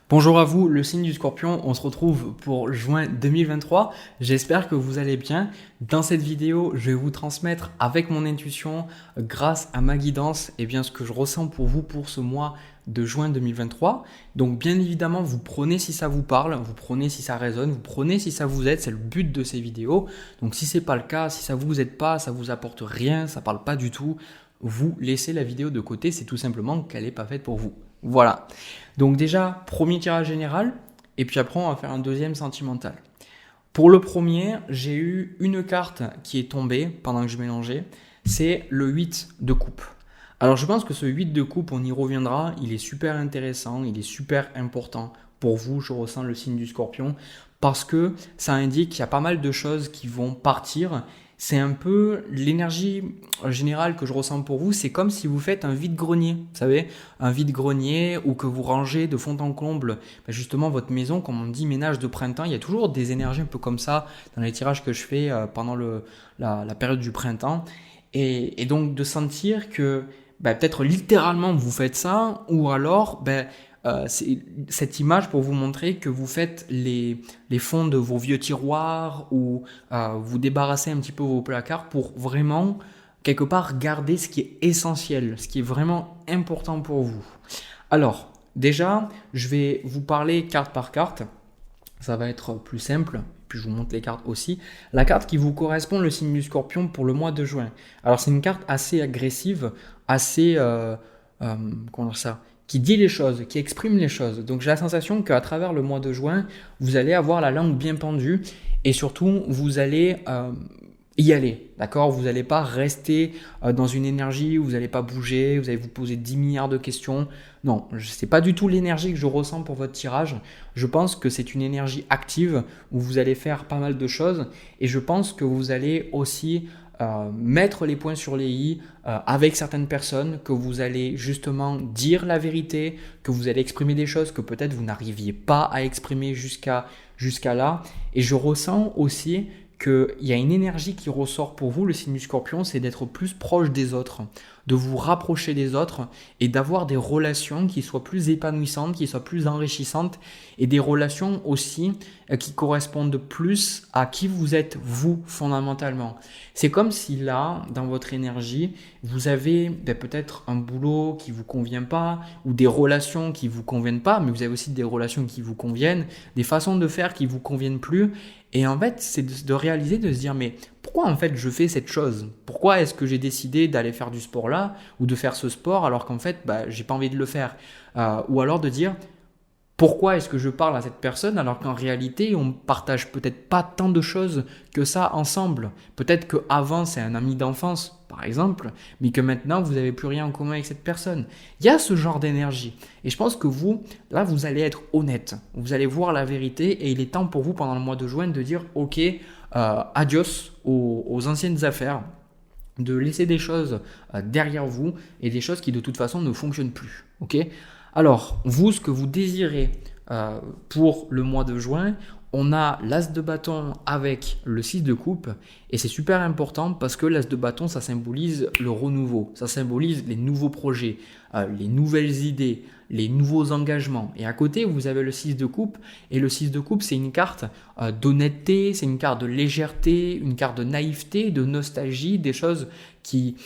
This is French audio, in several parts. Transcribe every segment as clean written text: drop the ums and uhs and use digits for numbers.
Bonjour à vous, le signe du Scorpion, on se retrouve pour juin 2023. J'espère que vous allez bien. Dans cette vidéo, je vais vous transmettre avec mon intuition, grâce à ma guidance, ce que je ressens pour vous pour ce mois de juin 2023. Donc bien évidemment, vous prenez si ça vous parle, vous prenez si ça résonne, vous prenez si ça vous aide, c'est le but de ces vidéos. Donc si c'est pas le cas, si ça vous aide pas, ça vous apporte rien, ça parle pas du tout, vous laissez la vidéo de côté, c'est tout simplement qu'elle n'est pas faite pour vous. Voilà. Donc déjà, premier tirage général, et puis après on va faire un deuxième sentimental. Pour le premier, j'ai eu une carte qui est tombée pendant que je mélangeais, c'est le 8 de coupe. Alors je pense que ce 8 de coupe, on y reviendra, il est super intéressant, il est super important pour vous, je ressens le signe du Scorpion, parce que ça indique qu'il y a pas mal de choses qui vont partir. C'est un peu l'énergie générale que je ressens pour vous, c'est comme si vous faites un vide-grenier, vous savez, un vide-grenier ou que vous rangez de fond en comble justement votre maison, comme on dit ménage de printemps, il y a toujours des énergies un peu comme ça dans les tirages que je fais pendant la période du printemps et donc de sentir que peut-être littéralement vous faites ça ou alors c'est cette image pour vous montrer que vous faites les fonds de vos vieux tiroirs ou vous débarrassez un petit peu vos placards pour vraiment, quelque part, garder ce qui est essentiel, ce qui est vraiment important pour vous. Alors, déjà, je vais vous parler carte par carte. Ça va être plus simple. Puis je vous montre les cartes aussi. La carte qui vous correspond, le signe du Scorpion, pour le mois de juin. Alors, c'est une carte assez agressive, assez... comment dire ça, qui dit les choses, qui exprime les choses. Donc j'ai la sensation qu'à travers le mois de juin, vous allez avoir la langue bien pendue et surtout vous allez y aller, d'accord? Vous n'allez pas rester dans une énergie où vous n'allez pas bouger, vous allez vous poser 10 milliards de questions. Non, ce n'est pas du tout l'énergie que je ressens pour votre tirage. Je pense que c'est une énergie active où vous allez faire pas mal de choses et je pense que vous allez aussi mettre les points sur les i avec certaines personnes, que vous allez justement dire la vérité, que vous allez exprimer des choses que peut-être vous n'arriviez pas à exprimer jusqu'à là. Et je ressens aussi qu'il y a une énergie qui ressort pour vous, le signe du Scorpion, c'est d'être plus proche des autres, de vous rapprocher des autres et d'avoir des relations qui soient plus épanouissantes, qui soient plus enrichissantes et des relations aussi qui correspondent plus à qui vous êtes vous fondamentalement. C'est comme si là, dans votre énergie, vous avez peut-être un boulot qui vous convient pas ou des relations qui vous conviennent pas, mais vous avez aussi des relations qui vous conviennent, des façons de faire qui vous conviennent plus. Et en fait, c'est de réaliser, de se dire, mais pourquoi en fait je fais cette chose? Pourquoi est-ce que j'ai décidé d'aller faire du sport là ou de faire ce sport alors qu'en fait, j'ai pas envie de le faire? Ou alors de dire, pourquoi est-ce que je parle à cette personne alors qu'en réalité, on partage peut-être pas tant de choses que ça ensemble? Peut-être qu'avant, c'est un ami d'enfance, par exemple, mais que maintenant, vous n'avez plus rien en commun avec cette personne. Il y a ce genre d'énergie. Et je pense que vous, là, vous allez être honnête. Vous allez voir la vérité et il est temps pour vous, pendant le mois de juin, de dire, OK, adios aux anciennes affaires, de laisser des choses derrière vous et des choses qui, de toute façon, ne fonctionnent plus. OK ? Alors, vous, ce que vous désirez pour le mois de juin, on a l'as de bâton avec le 6 de coupe et c'est super important parce que l'as de bâton, ça symbolise le renouveau, ça symbolise les nouveaux projets, les nouvelles idées, les nouveaux engagements. Et à côté, vous avez le 6 de coupe et le 6 de coupe, c'est une carte d'honnêteté, c'est une carte de légèreté, une carte de naïveté, de nostalgie, des choses qui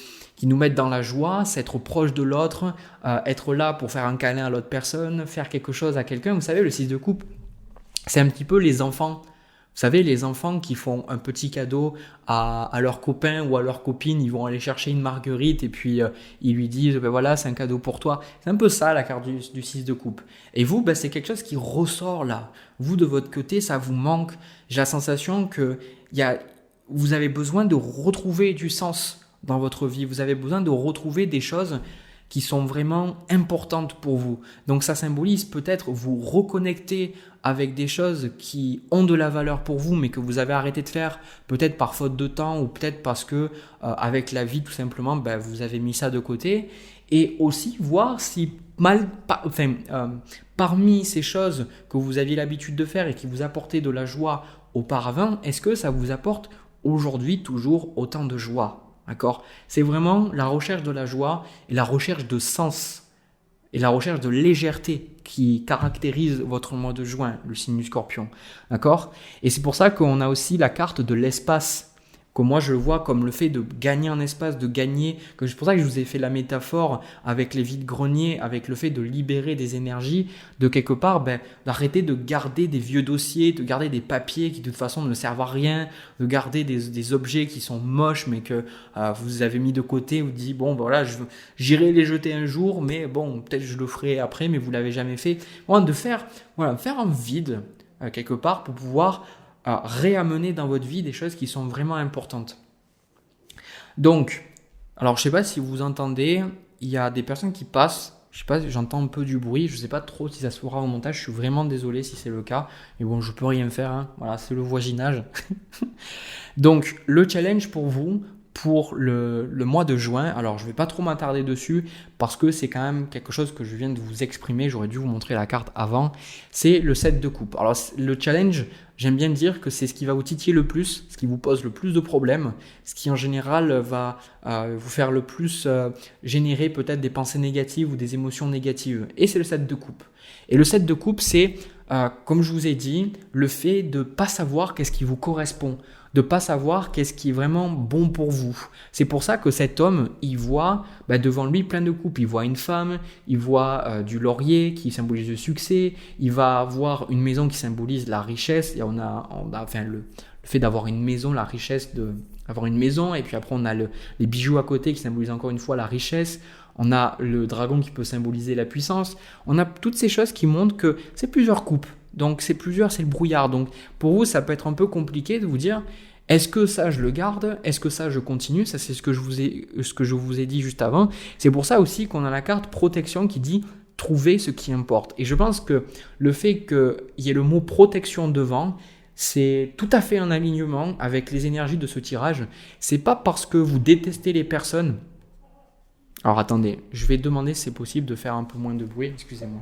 nous mettent dans la joie, c'est être proche de l'autre, être là pour faire un câlin à l'autre personne, faire quelque chose à quelqu'un. Vous savez, le 6 de coupe, c'est un petit peu les enfants. Vous savez, les enfants qui font un petit cadeau à leur copain ou à leur copine, ils vont aller chercher une marguerite et puis ils lui disent voilà, c'est un cadeau pour toi. C'est un peu ça la carte du 6 de coupe. Et vous, c'est quelque chose qui ressort là. Vous, de votre côté, ça vous manque. J'ai la sensation que vous avez besoin de retrouver du sens dans votre vie. Vous avez besoin de retrouver des choses qui sont vraiment importantes pour vous. Donc ça symbolise peut-être vous reconnecter avec des choses qui ont de la valeur pour vous, mais que vous avez arrêté de faire, peut-être par faute de temps ou peut-être parce que avec la vie tout simplement, vous avez mis ça de côté. Et aussi voir si parmi ces choses que vous aviez l'habitude de faire et qui vous apportaient de la joie auparavant, est-ce que ça vous apporte aujourd'hui toujours autant de joie? D'accord? C'est vraiment la recherche de la joie et la recherche de sens. et la recherche de légèreté qui caractérise votre mois de juin, le signe du Scorpion. D'accord? Et c'est pour ça qu'on a aussi la carte de l'espace, que moi je le vois comme le fait de gagner en espace, de gagner, que c'est pour ça que je vous ai fait la métaphore avec les vides-greniers, avec le fait de libérer des énergies, de quelque part d'arrêter de garder des vieux dossiers, de garder des papiers qui de toute façon ne servent à rien, de garder des objets qui sont moches mais que vous avez mis de côté, vous dites bon voilà, j'irai les jeter un jour, mais bon peut-être je le ferai après, mais vous l'avez jamais fait. Voilà, de faire un vide quelque part pour pouvoir à réamener dans votre vie des choses qui sont vraiment importantes. Donc, alors je sais pas si vous entendez, il y a des personnes qui passent, je sais pas, j'entends un peu du bruit, je sais pas trop si ça se fera au montage, je suis vraiment désolé si c'est le cas, mais bon, je peux rien faire, hein. Voilà, c'est le voisinage. Donc, le challenge pour vous, pour le mois de juin, alors je ne vais pas trop m'attarder dessus parce que c'est quand même quelque chose que je viens de vous exprimer, j'aurais dû vous montrer la carte avant, c'est le 7 de coupe. Alors le challenge, j'aime bien dire que c'est ce qui va vous titiller le plus, ce qui vous pose le plus de problèmes, ce qui en général va vous faire le plus générer peut-être des pensées négatives ou des émotions négatives. Et c'est le 7 de coupe. Et le 7 de coupe, c'est, comme je vous ai dit, le fait de ne pas savoir qu'est-ce qui vous correspond, de ne pas savoir qu'est-ce qui est vraiment bon pour vous. C'est pour ça que cet homme, il voit devant lui plein de coupes. Il voit une femme, il voit du laurier qui symbolise le succès, il va voir une maison qui symbolise la richesse. Et on a le fait d'avoir une maison, la richesse d'avoir une maison. Et puis après, on a les bijoux à côté qui symbolisent encore une fois la richesse. On a le dragon qui peut symboliser la puissance. On a toutes ces choses qui montrent que c'est plusieurs coupes. Donc c'est le brouillard. Donc pour vous, ça peut être un peu compliqué de vous dire, est-ce que ça je le garde? Est-ce que ça je continue? Ça c'est ce que je vous ai dit juste avant. C'est pour ça aussi qu'on a la carte protection qui dit trouver ce qui importe. Et je pense que le fait qu'il y ait le mot protection devant, c'est tout à fait en alignement avec les énergies de ce tirage. C'est pas parce que vous détestez les personnes. Alors attendez, je vais demander si c'est possible de faire un peu moins de bruit, excusez-moi.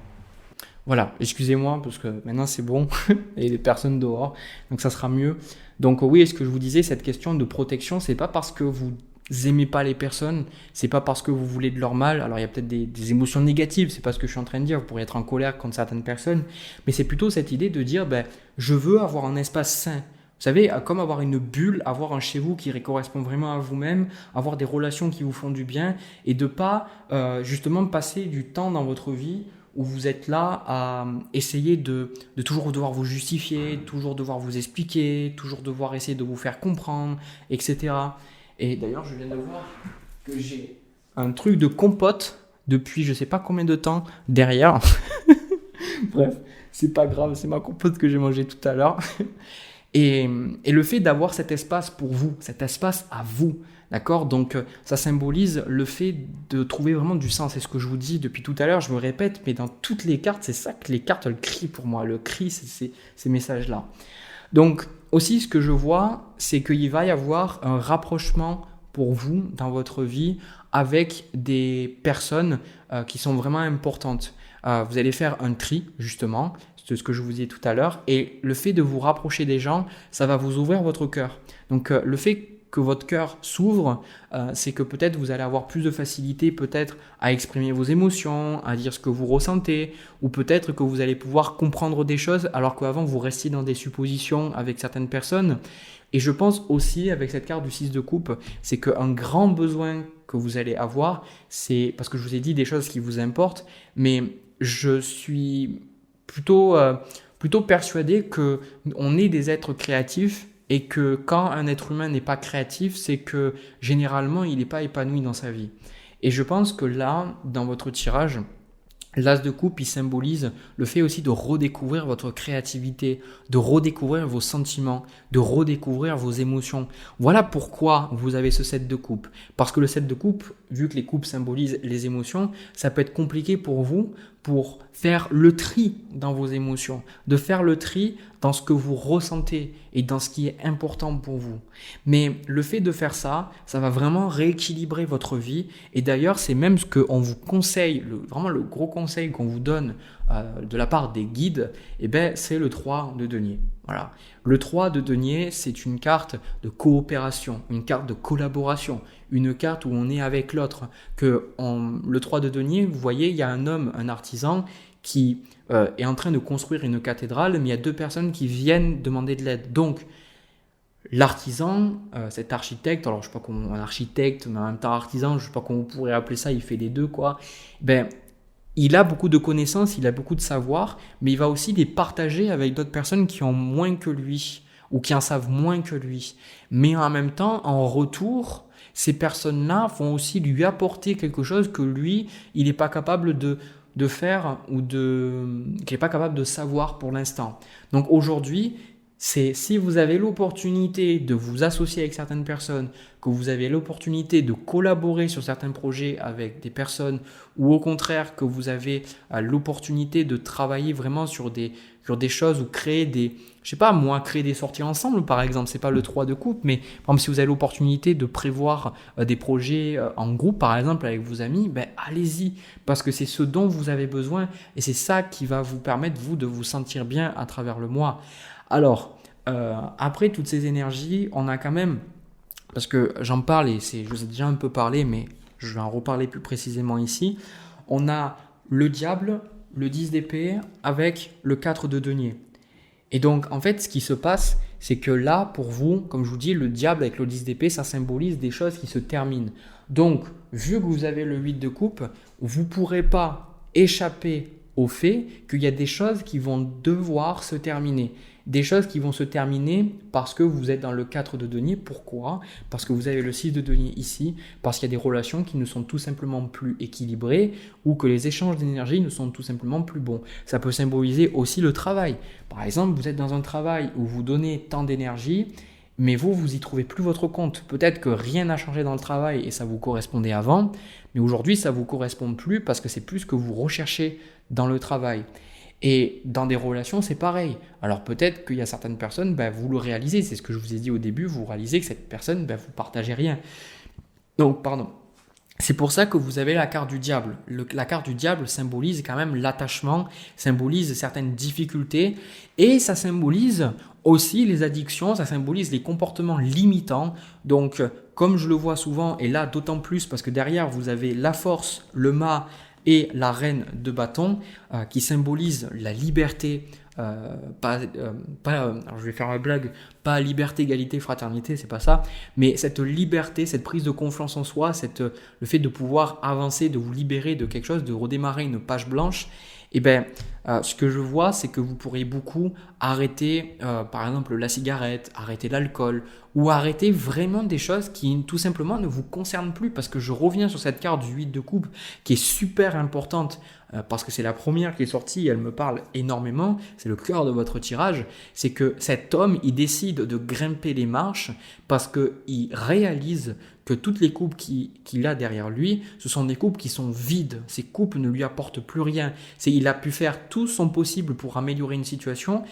Voilà, excusez-moi parce que maintenant c'est bon, il y a des personnes dehors, donc ça sera mieux. Donc oui, ce que je vous disais, cette question de protection, c'est pas parce que vous aimez pas les personnes, c'est pas parce que vous voulez de leur mal. Alors il y a peut-être des émotions négatives, c'est pas ce que je suis en train de dire, vous pourriez être en colère contre certaines personnes, mais c'est plutôt cette idée de dire, je veux avoir un espace sain. Vous savez, comme avoir une bulle, avoir un chez vous qui correspond vraiment à vous-même, avoir des relations qui vous font du bien et de pas justement passer du temps dans votre vie où vous êtes là à essayer de toujours devoir vous justifier, toujours devoir vous expliquer, toujours devoir essayer de vous faire comprendre, etc. Et d'ailleurs, je viens de voir que j'ai un truc de compote depuis je sais pas combien de temps derrière. Bref, c'est pas grave, c'est ma compote que j'ai mangée tout à l'heure. Et le fait d'avoir cet espace pour vous, cet espace à vous, d'accord? Donc ça symbolise le fait de trouver vraiment du sens. C'est ce que je vous dis depuis tout à l'heure, je me répète, mais dans toutes les cartes, c'est ça que les cartes elles crient pour moi. Le cri, c'est ces messages-là. Donc aussi, ce que je vois, c'est qu'il va y avoir un rapprochement pour vous dans votre vie avec des personnes qui sont vraiment importantes. Vous allez faire un tri, justement, de ce que je vous disais tout à l'heure, et le fait de vous rapprocher des gens, ça va vous ouvrir votre cœur. Donc le fait que votre cœur s'ouvre, c'est que peut-être vous allez avoir plus de facilité peut-être à exprimer vos émotions, à dire ce que vous ressentez, ou peut-être que vous allez pouvoir comprendre des choses alors qu'avant vous restiez dans des suppositions avec certaines personnes. Et je pense aussi avec cette carte du 6 de coupe, c'est qu'un grand besoin que vous allez avoir, c'est parce que je vous ai dit des choses qui vous importent, mais je suis plutôt persuadé qu'on est des êtres créatifs et que quand un être humain n'est pas créatif, c'est que généralement il n'est pas épanoui dans sa vie. Et je pense que là, dans votre tirage, l'As de coupe, il symbolise le fait aussi de redécouvrir votre créativité, de redécouvrir vos sentiments, de redécouvrir vos émotions. Voilà pourquoi vous avez ce 7 de coupe. Parce que le 7 de coupe, vu que les coupes symbolisent les émotions, ça peut être compliqué pour vous pour faire le tri dans vos émotions, de faire le tri dans ce que vous ressentez et dans ce qui est important pour vous. Mais le fait de faire ça, ça va vraiment rééquilibrer votre vie. Et d'ailleurs, c'est même ce qu'on vous conseille, vraiment le gros conseil qu'on vous donne de la part des guides, c'est le 3 de denier. Voilà. Le 3 de denier, c'est une carte de coopération, une carte de collaboration, une carte où on est avec l'autre. Le 3 de denier, vous voyez, il y a un homme, un artisan qui est en train de construire une cathédrale, mais il y a deux personnes qui viennent demander de l'aide. Donc, l'artisan, cet architecte, alors je sais pas comment, un architecte, mais en même temps artisan, je sais pas comment on pourrait appeler ça, il fait les deux quoi. Ben, il a beaucoup de connaissances, il a beaucoup de savoir, mais il va aussi les partager avec d'autres personnes qui ont moins que lui ou qui en savent moins que lui. Mais en même temps, en retour, ces personnes-là vont aussi lui apporter quelque chose que lui, il n'est pas capable de faire ou qu'il n'est pas capable de savoir pour l'instant. Donc aujourd'hui, c'est si vous avez l'opportunité de vous associer avec certaines personnes, que vous avez l'opportunité de collaborer sur certains projets avec des personnes, ou au contraire que vous avez l'opportunité de travailler vraiment sur des choses ou créer je sais pas moi, créer des sorties ensemble par exemple, c'est pas le 3 de coupe, mais par exemple si vous avez l'opportunité de prévoir des projets en groupe par exemple avec vos amis, ben allez-y, parce que c'est ce dont vous avez besoin et c'est ça qui va vous permettre vous de vous sentir bien à travers le mois. Alors, après toutes ces énergies, on a quand même, parce que j'en parle et je vous ai déjà un peu parlé, mais je vais en reparler plus précisément ici, on a le diable, le 10 d'épée avec le 4 de denier. Et donc, en fait, ce qui se passe, c'est que là, pour vous, comme je vous dis, le diable avec le 10 d'épée, ça symbolise des choses qui se terminent. Donc, vu que vous avez le 8 de coupe, vous ne pourrez pas échapper au fait qu'il y a des choses qui vont devoir se terminer. Des choses qui vont se terminer parce que vous êtes dans le 4 de denier. Pourquoi ? Parce que vous avez le 6 de denier ici, parce qu'il y a des relations qui ne sont tout simplement plus équilibrées ou que les échanges d'énergie ne sont tout simplement plus bons. Ça peut symboliser aussi le travail. Par exemple, vous êtes dans un travail où vous donnez tant d'énergie, mais vous y trouvez plus votre compte. Peut-être que rien n'a changé dans le travail et ça vous correspondait avant, mais aujourd'hui ça ne vous correspond plus parce que c'est plus ce que vous recherchez dans le travail. Et dans des relations, c'est pareil. Alors peut-être qu'il y a certaines personnes, vous le réalisez, c'est ce que je vous ai dit au début, vous réalisez que cette personne, vous ne partagez rien. Donc, pardon. C'est pour ça que vous avez la carte du diable. La carte du diable symbolise quand même l'attachement, symbolise certaines difficultés et ça symbolise aussi les addictions, ça symbolise les comportements limitants. Donc, comme je le vois souvent, et là d'autant plus parce que derrière vous avez la force, le mât et la reine de bâton qui symbolise la liberté, alors je vais faire ma blague, pas liberté, égalité, fraternité, c'est pas ça, mais cette liberté, cette prise de confiance en soi, le fait de pouvoir avancer, de vous libérer de quelque chose, de redémarrer une page blanche, et ce que je vois, c'est que vous pourriez beaucoup arrêter, par exemple, la cigarette, arrêter l'alcool, ou arrêter vraiment des choses qui tout simplement ne vous concernent plus, parce que je reviens sur cette carte du 8 de coupe qui est super importante, parce que c'est la première qui est sortie, elle me parle énormément, c'est le cœur de votre tirage, c'est que cet homme, il décide de grimper les marches parce qu'il réalise que toutes les coupes qu'il a derrière lui, ce sont des coupes qui sont vides. Ces coupes ne lui apportent plus rien. Il a pu faire tout son possible pour améliorer une situation.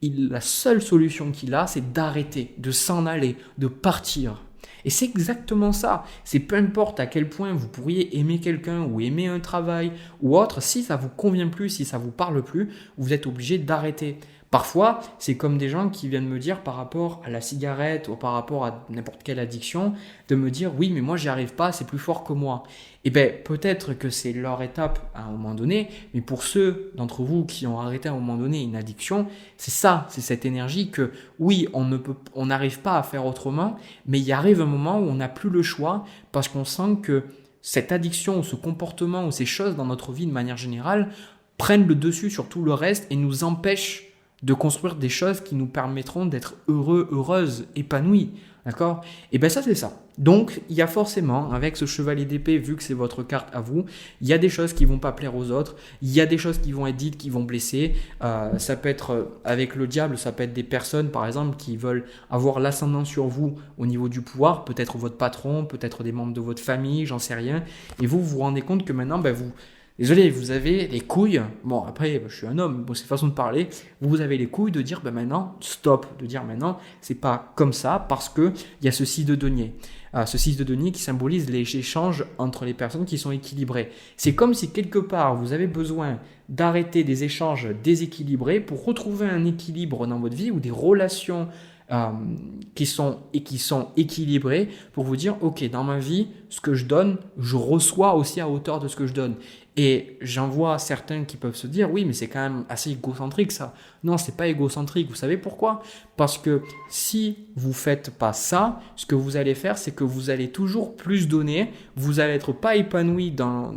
La seule solution qu'il a, c'est d'arrêter, de s'en aller, de partir. Et c'est exactement ça. C'est peu importe à quel point vous pourriez aimer quelqu'un ou aimer un travail ou autre, si ça vous convient plus, si ça vous parle plus, vous êtes obligé d'arrêter. Parfois, c'est comme des gens qui viennent me dire par rapport à la cigarette ou par rapport à n'importe quelle addiction, de me dire oui mais moi j'y arrive pas, c'est plus fort que moi. Et peut-être que c'est leur étape à un moment donné, mais pour ceux d'entre vous qui ont arrêté à un moment donné une addiction, c'est ça, c'est cette énergie que oui on n'arrive pas à faire autrement, mais il arrive un moment où on n'a plus le choix parce qu'on sent que cette addiction ou ce comportement ou ces choses dans notre vie de manière générale prennent le dessus sur tout le reste et nous empêchent de construire des choses qui nous permettront d'être heureux, heureuses, épanouis. D'accord ? Et ça, c'est ça. Donc, il y a forcément, avec ce chevalier d'épée, vu que c'est votre carte à vous, il y a des choses qui vont pas plaire aux autres, il y a des choses qui vont être dites, qui vont blesser. Ça peut être, avec le diable, ça peut être des personnes, par exemple, qui veulent avoir l'ascendant sur vous au niveau du pouvoir, peut-être votre patron, peut-être des membres de votre famille, j'en sais rien. Et vous vous rendez compte que maintenant, Désolé, vous avez les couilles, bon après je suis un homme, bon c'est façon de parler, vous avez les couilles de dire maintenant stop, de dire maintenant c'est pas comme ça parce que il y a ce 6 de denier. Ce 6 de denier qui symbolise les échanges entre les personnes qui sont équilibrées. C'est comme si quelque part vous avez besoin d'arrêter des échanges déséquilibrés pour retrouver un équilibre dans votre vie ou des relations qui sont équilibrées pour vous dire ok, dans ma vie ce que je donne je reçois aussi à hauteur de ce que je donne. Et j'en vois certains qui peuvent se dire oui mais c'est quand même assez égocentrique ça. Non, c'est pas égocentrique. Vous savez pourquoi? Parce que si vous faites pas ça, ce que vous allez faire c'est que vous allez toujours plus donner, vous allez être pas épanoui dans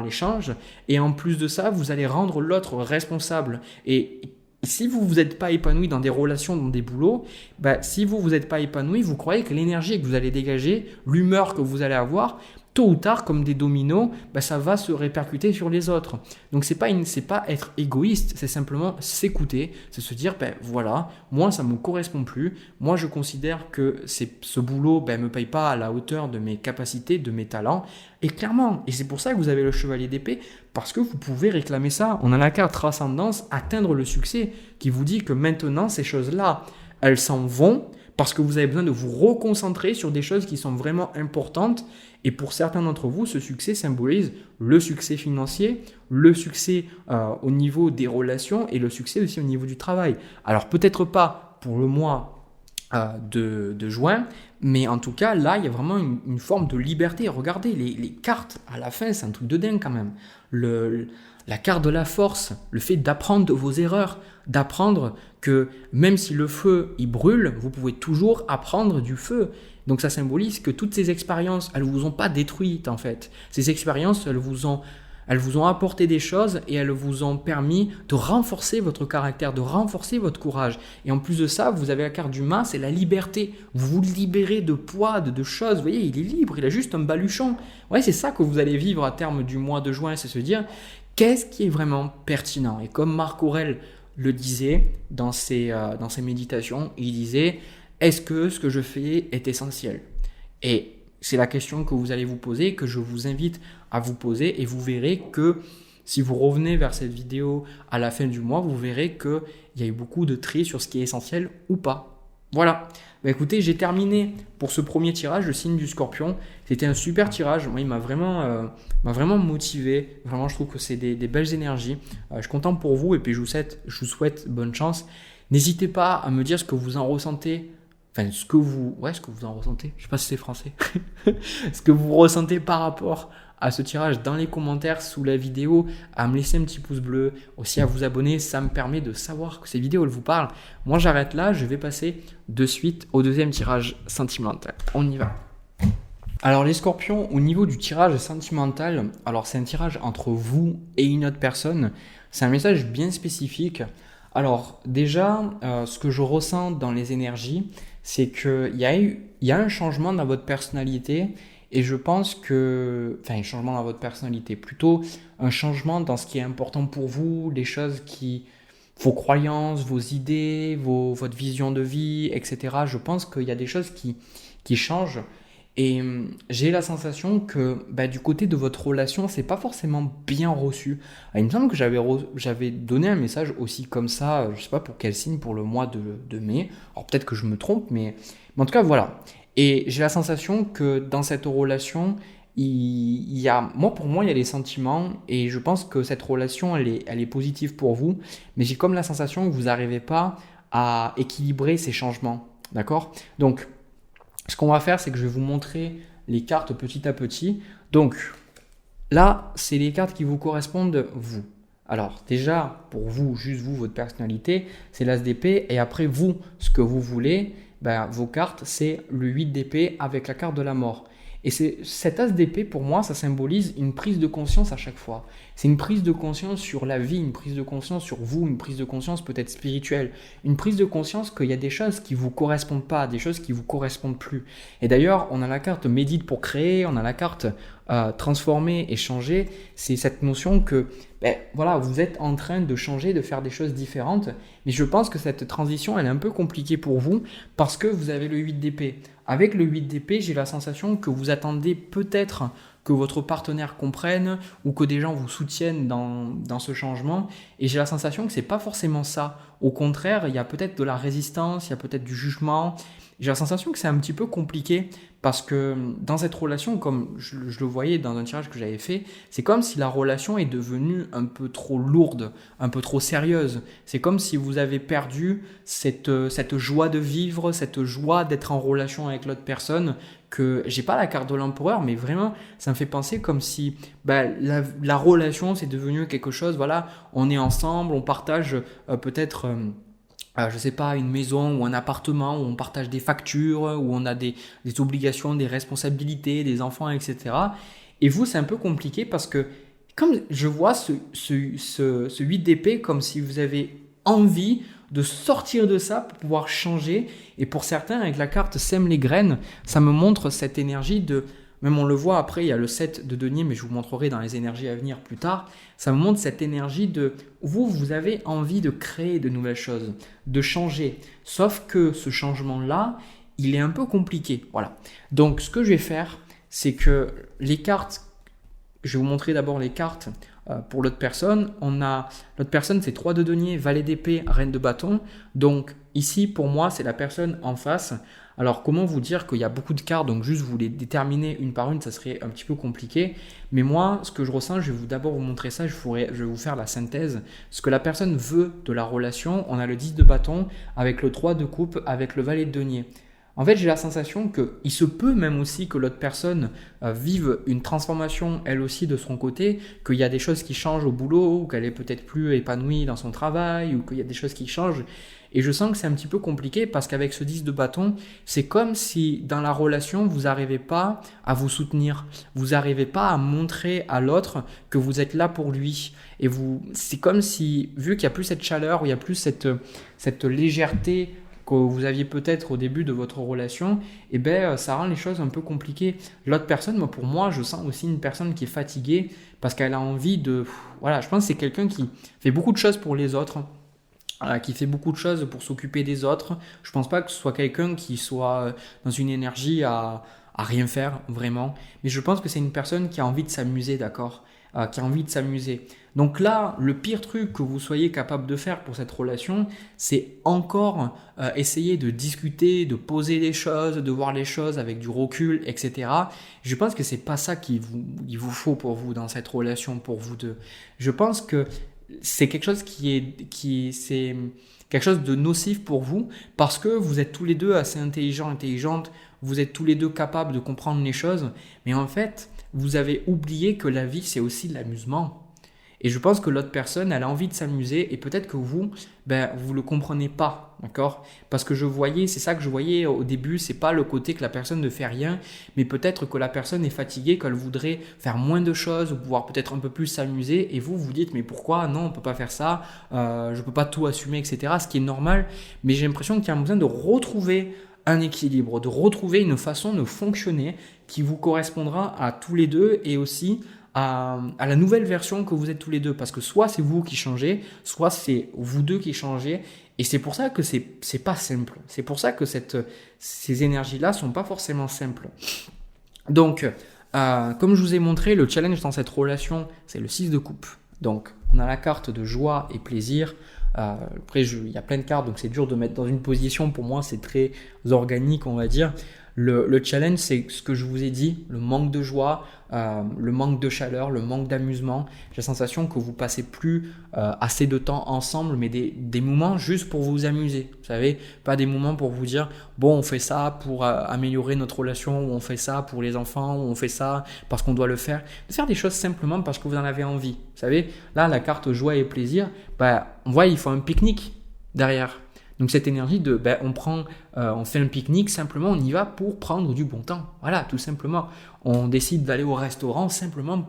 l'échange et en plus de ça vous allez rendre l'autre responsable. Et si vous vous êtes pas épanoui dans des relations, dans des boulots, si vous n'êtes pas épanoui, vous croyez que l'énergie que vous allez dégager, l'humeur que vous allez avoir, tôt ou tard, comme des dominos, ça va se répercuter sur les autres. Donc c'est pas être égoïste, c'est simplement s'écouter, c'est se dire voilà, moi ça me correspond plus, moi je considère que ce boulot me paye pas à la hauteur de mes capacités, de mes talents, et clairement, et c'est pour ça que vous avez le chevalier d'épée, parce que vous pouvez réclamer ça. On a la carte transcendance, atteindre le succès, qui vous dit que maintenant ces choses-là, elles s'en vont, parce que vous avez besoin de vous reconcentrer sur des choses qui sont vraiment importantes. Et pour certains d'entre vous, ce succès symbolise le succès financier, le succès au niveau des relations et le succès aussi au niveau du travail. Alors peut-être pas pour le mois de juin, mais en tout cas là, il y a vraiment une forme de liberté. Regardez, les cartes à la fin, c'est un truc de dingue quand même. La carte de la force, le fait d'apprendre de vos erreurs, d'apprendre que même si le feu il brûle, vous pouvez toujours apprendre du feu. Donc ça symbolise que toutes ces expériences, elles vous ont pas détruites en fait. Ces expériences, elles vous ont apporté des choses et elles vous ont permis de renforcer votre caractère, de renforcer votre courage. Et en plus de ça, vous avez la carte du mât, c'est la liberté. Vous vous libérez de poids, de choses. Vous voyez, il est libre, il a juste un baluchon. Ouais, c'est ça que vous allez vivre à terme du mois de juin, c'est se dire qu'est-ce qui est vraiment pertinent. Et comme Marc Aurèle le disait dans ses méditations, il disait est-ce que ce que je fais est essentiel? Et c'est la question que vous allez vous poser, que je vous invite à vous poser, et vous verrez que si vous revenez vers cette vidéo à la fin du mois, vous verrez qu'il y a eu beaucoup de tri sur ce qui est essentiel ou pas. Voilà. Écoutez, j'ai terminé pour ce premier tirage, le signe du Scorpion. C'était un super tirage. Moi, il m'a vraiment motivé. Vraiment, je trouve que c'est des belles énergies. Je suis content pour vous et puis je vous souhaite bonne chance. N'hésitez pas à me dire ce que vous en ressentez. Enfin, ce que vous en ressentez. Je sais pas si c'est français. Ce que vous ressentez par rapport à ce tirage dans les commentaires sous la vidéo, à me laisser un petit pouce bleu, aussi à vous abonner, ça me permet de savoir que ces vidéos elles vous parlent. Moi j'arrête là, je vais passer de suite au deuxième tirage sentimental. On y va. Alors les scorpions, au niveau du tirage sentimental, alors c'est un tirage entre vous et une autre personne, c'est un message bien spécifique. Alors déjà, ce que je ressens dans les énergies, c'est qu'il y a un changement dans votre personnalité. Et je pense un changement dans votre personnalité, plutôt un changement dans ce qui est important pour vous, les choses vos croyances, vos idées, votre vision de vie, etc. Je pense qu'il y a des choses qui changent. Et j'ai la sensation que du côté de votre relation, c'est pas forcément bien reçu. Il me semble que j'avais donné un message aussi comme ça, je sais pas pour quel signe, pour le mois de mai. Alors peut-être que je me trompe, mais en tout cas voilà. Et j'ai la sensation que dans cette relation, pour moi, il y a des sentiments et je pense que cette relation, elle est positive pour vous. Mais j'ai comme la sensation que vous n'arrivez pas à équilibrer ces changements. D'accord? Donc, ce qu'on va faire, c'est que je vais vous montrer les cartes petit à petit. Donc, là, c'est les cartes qui vous correspondent, vous. Alors, déjà, pour vous, juste vous, votre personnalité, c'est l'as d'épée. Et après, vous, ce que vous voulez, vos cartes, c'est le 8 d'épée avec la carte de la mort. Et cet as d'épée, pour moi, ça symbolise une prise de conscience à chaque fois. C'est une prise de conscience sur la vie, une prise de conscience sur vous, une prise de conscience peut-être spirituelle, une prise de conscience qu'il y a des choses qui ne vous correspondent pas, des choses qui ne vous correspondent plus. Et d'ailleurs, on a la carte médite pour créer, on a la carte transformer et changer. C'est cette notion que vous êtes en train de changer, de faire des choses différentes. Mais je pense que cette transition, elle est un peu compliquée pour vous parce que vous avez le 8 d'épée. Avec le 8 d'épée, j'ai la sensation que vous attendez peut-être que votre partenaire comprenne ou que des gens vous soutiennent dans ce changement. Et j'ai la sensation que c'est pas forcément ça. Au contraire, il y a peut-être de la résistance, il y a peut-être du jugement. J'ai la sensation que c'est un petit peu compliqué parce que dans cette relation, comme je le voyais dans un tirage que j'avais fait, c'est comme si la relation est devenue un peu trop lourde, un peu trop sérieuse. C'est comme si vous avez perdu cette joie de vivre, cette joie d'être en relation avec l'autre personne, que j'ai pas la carte de l'empereur, mais vraiment, ça me fait penser comme si la relation, c'est devenu quelque chose, voilà, on est ensemble, on partage peut-être... je sais pas, une maison ou un appartement où on partage des factures, où on a des obligations, des responsabilités, des enfants, etc. Et vous, c'est un peu compliqué parce que comme je vois ce 8 d'épée comme si vous avez envie de sortir de ça pour pouvoir changer. Et pour certains, avec la carte Sème les graines, ça me montre cette énergie de... Même on le voit après, il y a le 7 de denier, mais je vous montrerai dans les énergies à venir plus tard. Ça me montre cette énergie de vous avez envie de créer de nouvelles choses, de changer. Sauf que ce changement-là, il est un peu compliqué. Voilà. Donc ce que je vais faire, c'est que les cartes, je vais vous montrer d'abord les cartes pour l'autre personne. L'autre personne, c'est 3 de denier, valet d'épée, reine de bâton. Donc ici, pour moi, c'est la personne en face. Alors, comment vous dire qu'il y a beaucoup de cartes, donc juste vous les déterminer une par une, ça serait un petit peu compliqué. Mais moi, ce que je ressens, je vais d'abord vous montrer ça, je vais vous faire la synthèse. Ce que la personne veut de la relation, on a le 10 de bâton avec le 3 de coupe, avec le valet de denier. En fait, j'ai la sensation qu'il se peut même aussi que l'autre personne vive une transformation elle aussi de son côté, qu'il y a des choses qui changent au boulot, ou qu'elle est peut-être plus épanouie dans son travail, ou qu'il y a des choses qui changent. Et je sens que c'est un petit peu compliqué parce qu'avec ce 10 de bâton, c'est comme si dans la relation, vous n'arrivez pas à vous soutenir. Vous n'arrivez pas à montrer à l'autre que vous êtes là pour lui. Et c'est comme si, vu qu'il n'y a plus cette chaleur, il n'y a plus cette légèreté que vous aviez peut-être au début de votre relation, et ça rend les choses un peu compliquées. L'autre personne, pour moi, je sens aussi une personne qui est fatiguée parce qu'elle a envie de... Voilà, je pense que c'est quelqu'un qui fait beaucoup de choses pour les autres, qui fait beaucoup de choses pour s'occuper des autres. Je pense pas que ce soit quelqu'un qui soit dans une énergie à rien faire, vraiment. Mais je pense que c'est une personne qui a envie de s'amuser, d'accord ? Qui a envie de s'amuser. Donc là, le pire truc que vous soyez capable de faire pour cette relation, c'est encore essayer de discuter, de poser des choses, de voir les choses avec du recul, etc. Je pense que c'est pas ça qu'il vous faut pour vous dans cette relation, pour vous deux. Je pense que c'est quelque chose c'est quelque chose de nocif pour vous parce que vous êtes tous les deux assez intelligentes, vous êtes tous les deux capables de comprendre les choses, mais en fait, vous avez oublié que la vie, c'est aussi de l'amusement. Et je pense que l'autre personne, elle a envie de s'amuser et peut-être que vous le comprenez pas, d'accord ? Parce que c'est ça que je voyais au début, c'est pas le côté que la personne ne fait rien, mais peut-être que la personne est fatiguée, qu'elle voudrait faire moins de choses, ou pouvoir peut-être un peu plus s'amuser, et vous dites, mais pourquoi ? Non, on peut pas faire ça, je peux pas tout assumer, etc. Ce qui est normal, mais j'ai l'impression qu'il y a besoin de retrouver un équilibre, de retrouver une façon de fonctionner qui vous correspondra à tous les deux et aussi à la nouvelle version que vous êtes tous les deux. Parce que soit c'est vous qui changez, soit c'est vous deux qui changez. Et c'est pour ça que c'est pas simple. C'est pour ça que ces énergies-là sont pas forcément simples. Donc, comme je vous ai montré, le challenge dans cette relation, c'est le 6 de coupe. Donc, on a la carte de joie et plaisir. Après, il y a plein de cartes, donc c'est dur de mettre dans une position. Pour moi, c'est très organique, on va dire. Le challenge, c'est ce que je vous ai dit, le manque de joie, le manque de chaleur, le manque d'amusement. J'ai la sensation que vous passez plus assez de temps ensemble, mais des moments juste pour vous amuser. Vous savez, pas des moments pour vous dire, bon, on fait ça pour améliorer notre relation, ou on fait ça pour les enfants, ou on fait ça parce qu'on doit le faire. De faire des choses simplement parce que vous en avez envie. Vous savez, là, la carte joie et plaisir, on voit, il faut un pique-nique derrière. Donc cette énergie de on fait un pique-nique, simplement on y va pour prendre du bon temps. Voilà, tout simplement. On décide d'aller au restaurant simplement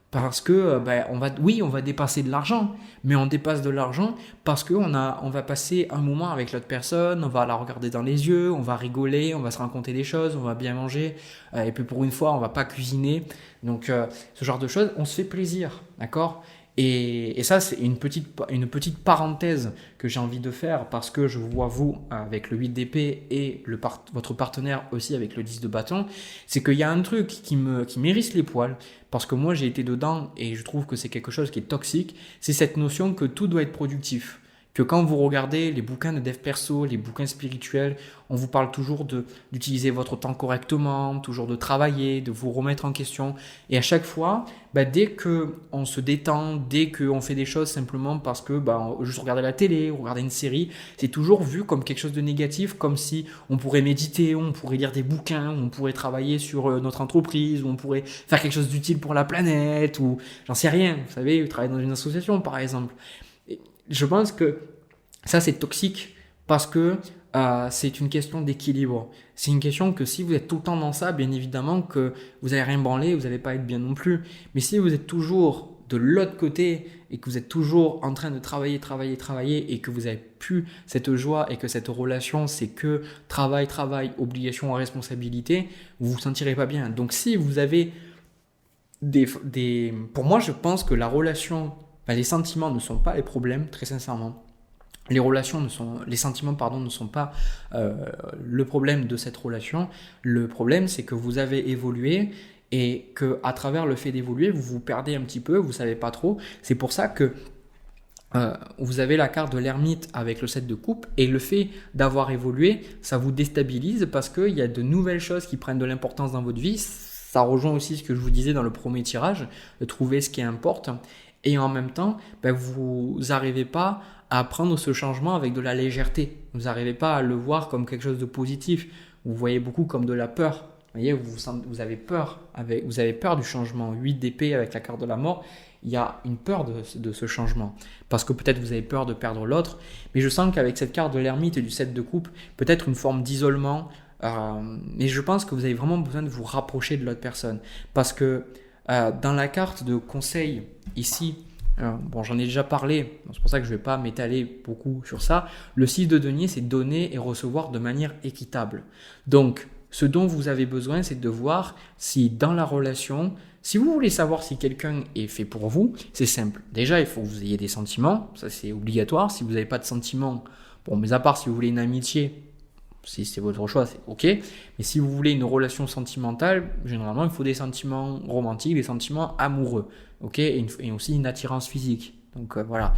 parce que on va dépasser de l'argent, mais on dépasse de l'argent parce qu'on va passer un moment avec l'autre personne, on va la regarder dans les yeux, on va rigoler, on va se raconter des choses, on va bien manger, et puis pour une fois on va pas cuisiner. Donc ce genre de choses, on se fait plaisir, d'accord ? Et ça, c'est une petite parenthèse que j'ai envie de faire parce que je vous vois, vous, avec le 8 d'épée et votre partenaire aussi avec le 10 de bâton, c'est qu'il y a un truc qui m'hérisse les poils parce que moi, j'ai été dedans et je trouve que c'est quelque chose qui est toxique. C'est cette notion que tout doit être productif. Que quand vous regardez les bouquins de dev perso, les bouquins spirituels, on vous parle toujours d'utiliser votre temps correctement, toujours de travailler, de vous remettre en question. Et à chaque fois, dès qu'on se détend, dès qu'on fait des choses simplement parce que juste regarder la télé ou regarder une série, c'est toujours vu comme quelque chose de négatif, comme si on pourrait méditer, on pourrait lire des bouquins, on pourrait travailler sur notre entreprise, ou on pourrait faire quelque chose d'utile pour la planète, ou j'en sais rien, vous savez, travailler dans une association par exemple. Je pense que ça, c'est toxique parce que c'est une question d'équilibre. C'est une question que si vous êtes tout le temps dans ça, bien évidemment que vous n'allez rien branler, vous n'allez pas être bien non plus. Mais si vous êtes toujours de l'autre côté et que vous êtes toujours en train de travailler et que vous n'avez plus cette joie et que cette relation, c'est que travail, obligation, responsabilité, vous vous sentirez pas bien. Donc si vous avez Pour moi, je pense que la relation... les sentiments ne sont pas les problèmes, très sincèrement. Les sentiments ne sont pas le problème de cette relation. Le problème, c'est que vous avez évolué et que à travers le fait d'évoluer, vous vous perdez un petit peu, vous savez pas trop. C'est pour ça que vous avez la carte de l'ermite avec le 7 de coupe et le fait d'avoir évolué, ça vous déstabilise parce qu'il y a de nouvelles choses qui prennent de l'importance dans votre vie. Ça rejoint aussi ce que je vous disais dans le premier tirage, de trouver ce qui importe. Et en même temps, vous n'arrivez pas à prendre ce changement avec de la légèreté. Vous n'arrivez pas à le voir comme quelque chose de positif. Vous voyez beaucoup comme de la peur. Vous voyez, vous avez peur du changement. 8 d'épée avec la carte de la mort, il y a une peur de ce changement. Parce que peut-être vous avez peur de perdre l'autre. Mais je sens qu'avec cette carte de l'ermite et du 7 de coupe, peut-être une forme d'isolement. Mais je pense que vous avez vraiment besoin de vous rapprocher de l'autre personne. Parce que dans la carte de conseil ici, j'en ai déjà parlé, c'est pour ça que je ne vais pas m'étaler beaucoup sur ça. Le 6 de denier, c'est donner et recevoir de manière équitable. Donc, ce dont vous avez besoin, c'est de voir si dans la relation, si vous voulez savoir si quelqu'un est fait pour vous, c'est simple. Déjà, il faut que vous ayez des sentiments, ça c'est obligatoire. Si vous n'avez pas de sentiments, mais à part si vous voulez une amitié, si c'est votre choix, c'est ok. Mais si vous voulez une relation sentimentale, généralement, il faut des sentiments romantiques, des sentiments amoureux, ok, et aussi une attirance physique. Donc voilà.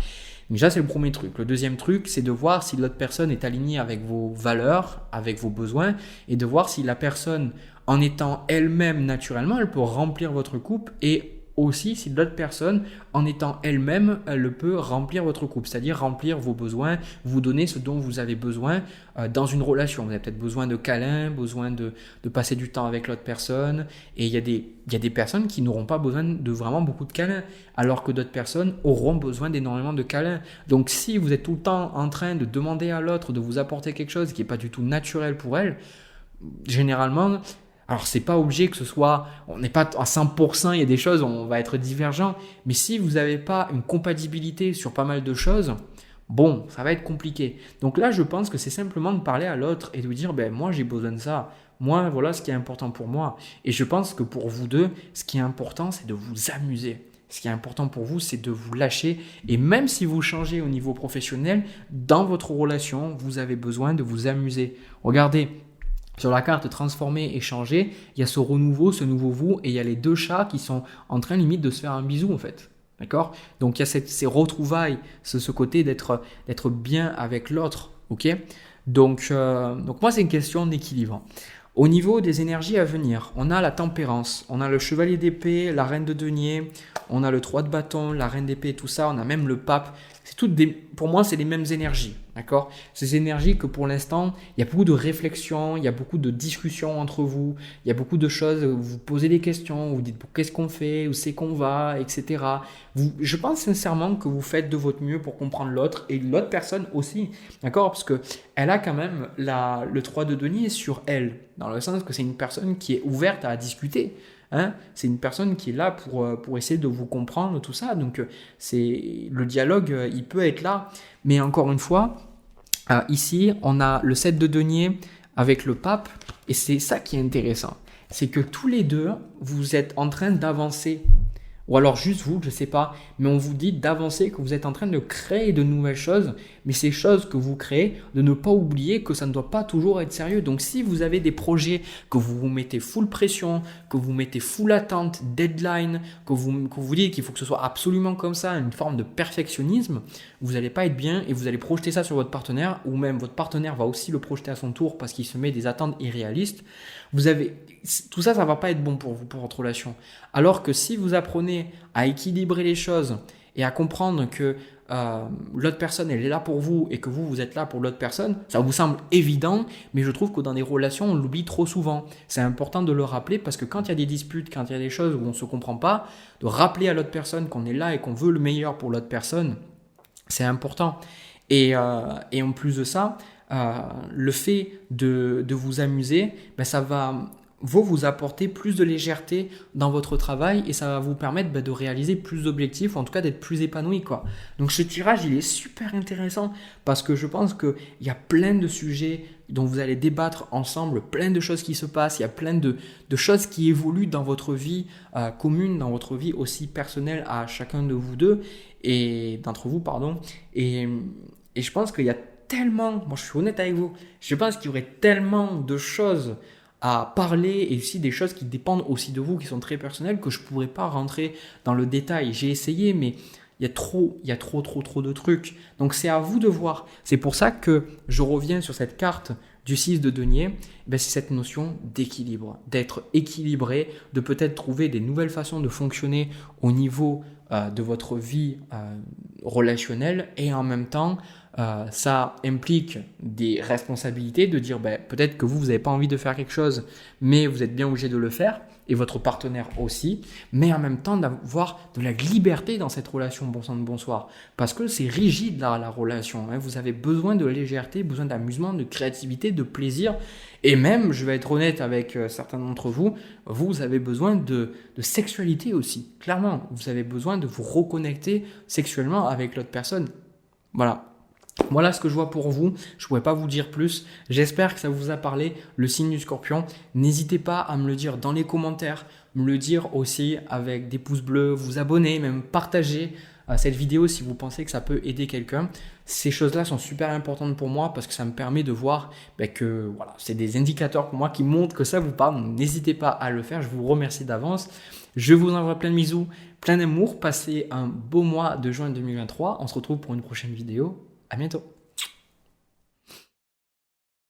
Donc ça, c'est le premier truc. Le deuxième truc, c'est de voir si l'autre personne est alignée avec vos valeurs, avec vos besoins, et de voir si la personne, en étant elle-même naturellement, elle peut remplir votre couple et aussi si l'autre personne, en étant elle-même, elle peut remplir votre couple, c'est-à-dire remplir vos besoins, vous donner ce dont vous avez besoin dans une relation. Vous avez peut-être besoin de câlins, besoin de passer du temps avec l'autre personne, et il y a des personnes qui n'auront pas besoin de vraiment beaucoup de câlins, alors que d'autres personnes auront besoin d'énormément de câlins. Donc si vous êtes tout le temps en train de demander à l'autre de vous apporter quelque chose qui n'est pas du tout naturel pour elle, généralement... Alors, c'est pas obligé que ce soit, on n'est pas à 100%, il y a des choses où on va être divergent, mais si vous n'avez pas une compatibilité sur pas mal de choses, ça va être compliqué. Donc là, je pense que c'est simplement de parler à l'autre et de lui dire, moi, j'ai besoin de ça. Moi, voilà ce qui est important pour moi. Et je pense que pour vous deux, ce qui est important, c'est de vous amuser. Ce qui est important pour vous, c'est de vous lâcher. Et même si vous changez au niveau professionnel, dans votre relation, vous avez besoin de vous amuser. Regardez. Sur la carte transformer et changer, il y a ce renouveau, ce nouveau vous, et il y a les deux chats qui sont en train limite de se faire un bisou en fait. D'accord ? Donc il y a ces retrouvailles, ce côté d'être bien avec l'autre. Ok ? Donc moi c'est une question d'équilibre. Au niveau des énergies à venir, on a la tempérance, on a le chevalier d'épée, la reine de denier, on a le 3 de bâton, la reine d'épée, tout ça, on a même le pape. Pour moi, c'est les mêmes énergies, d'accord ? Ces énergies que pour l'instant, il y a beaucoup de réflexions, il y a beaucoup de discussions entre vous, il y a beaucoup de choses, vous vous posez des questions, vous dites qu'est-ce qu'on fait, où c'est qu'on va, etc. Je pense sincèrement que vous faites de votre mieux pour comprendre l'autre et l'autre personne aussi, d'accord ? Parce qu'elle a quand même le 3 de denier sur elle, dans le sens que c'est une personne qui est ouverte à discuter. C'est une personne qui est là pour essayer de vous comprendre, tout ça. Donc, le dialogue, il peut être là. Mais encore une fois, ici, on a le 7 de denier avec le pape. Et c'est ça qui est intéressant. C'est que tous les deux, vous êtes en train d'avancer ou alors juste vous, je ne sais pas, mais on vous dit d'avancer, que vous êtes en train de créer de nouvelles choses, mais ces choses que vous créez, de ne pas oublier que ça ne doit pas toujours être sérieux. Donc si vous avez des projets que vous vous mettez full pression, que vous mettez full attente, deadline, que vous dites qu'il faut que ce soit absolument comme ça, une forme de perfectionnisme, vous n'allez pas être bien et vous allez projeter ça sur votre partenaire, ou même votre partenaire va aussi le projeter à son tour parce qu'il se met des attentes irréalistes. Tout ça, ça ne va pas être bon pour vous, pour votre relation. Alors que si vous apprenez à équilibrer les choses et à comprendre que l'autre personne, elle est là pour vous et que vous êtes là pour l'autre personne, ça vous semble évident, mais je trouve que dans des relations, on l'oublie trop souvent. C'est important de le rappeler parce que quand il y a des disputes, quand il y a des choses où on ne se comprend pas, de rappeler à l'autre personne qu'on est là et qu'on veut le meilleur pour l'autre personne, c'est important. Et en plus de ça, le fait de vous amuser, ça va vous apporter plus de légèreté dans votre travail et ça va vous permettre de réaliser plus d'objectifs ou en tout cas d'être plus épanoui, quoi. Donc ce tirage, il est super intéressant parce que je pense qu'il y a plein de sujets dont vous allez débattre ensemble, plein de choses qui se passent, il y a plein de choses qui évoluent dans votre vie commune, dans votre vie aussi personnelle à chacun de vous deux et d'entre vous, pardon. Et je pense qu'il y a tellement, moi je suis honnête avec vous, je pense qu'il y aurait tellement de choses à parler et aussi des choses qui dépendent aussi de vous, qui sont très personnelles, que je ne pourrais pas rentrer dans le détail. J'ai essayé, mais il y a trop de trucs. Donc c'est à vous de voir. C'est pour ça que je reviens sur cette carte du 6 de denier. C'est cette notion d'équilibre, d'être équilibré, de peut-être trouver des nouvelles façons de fonctionner au niveau de votre vie relationnelle et en même temps, ça implique des responsabilités de dire peut-être que vous n'avez pas envie de faire quelque chose, mais vous êtes bien obligé de le faire et votre partenaire aussi, mais en même temps d'avoir de la liberté dans cette relation bon sang de bonsoir parce que c'est rigide la relation, hein. Vous avez besoin de légèreté, besoin d'amusement, de créativité, de plaisir et même, je vais être honnête avec certains d'entre vous, vous avez besoin de sexualité aussi, clairement, vous avez besoin de vous reconnecter sexuellement avec l'autre personne. Voilà ce que je vois pour vous. Je ne pourrais pas vous dire plus. J'espère que ça vous a parlé, le signe du Scorpion. N'hésitez pas à me le dire dans les commentaires, me le dire aussi avec des pouces bleus, vous abonner, même partager cette vidéo si vous pensez que ça peut aider quelqu'un. Ces choses-là sont super importantes pour moi parce que ça me permet de voir que voilà, c'est des indicateurs pour moi qui montrent que ça vous parle. Donc, n'hésitez pas à le faire. Je vous remercie d'avance. Je vous envoie plein de bisous, plein d'amour. Passez un beau mois de juin 2023. On se retrouve pour une prochaine vidéo. À bientôt.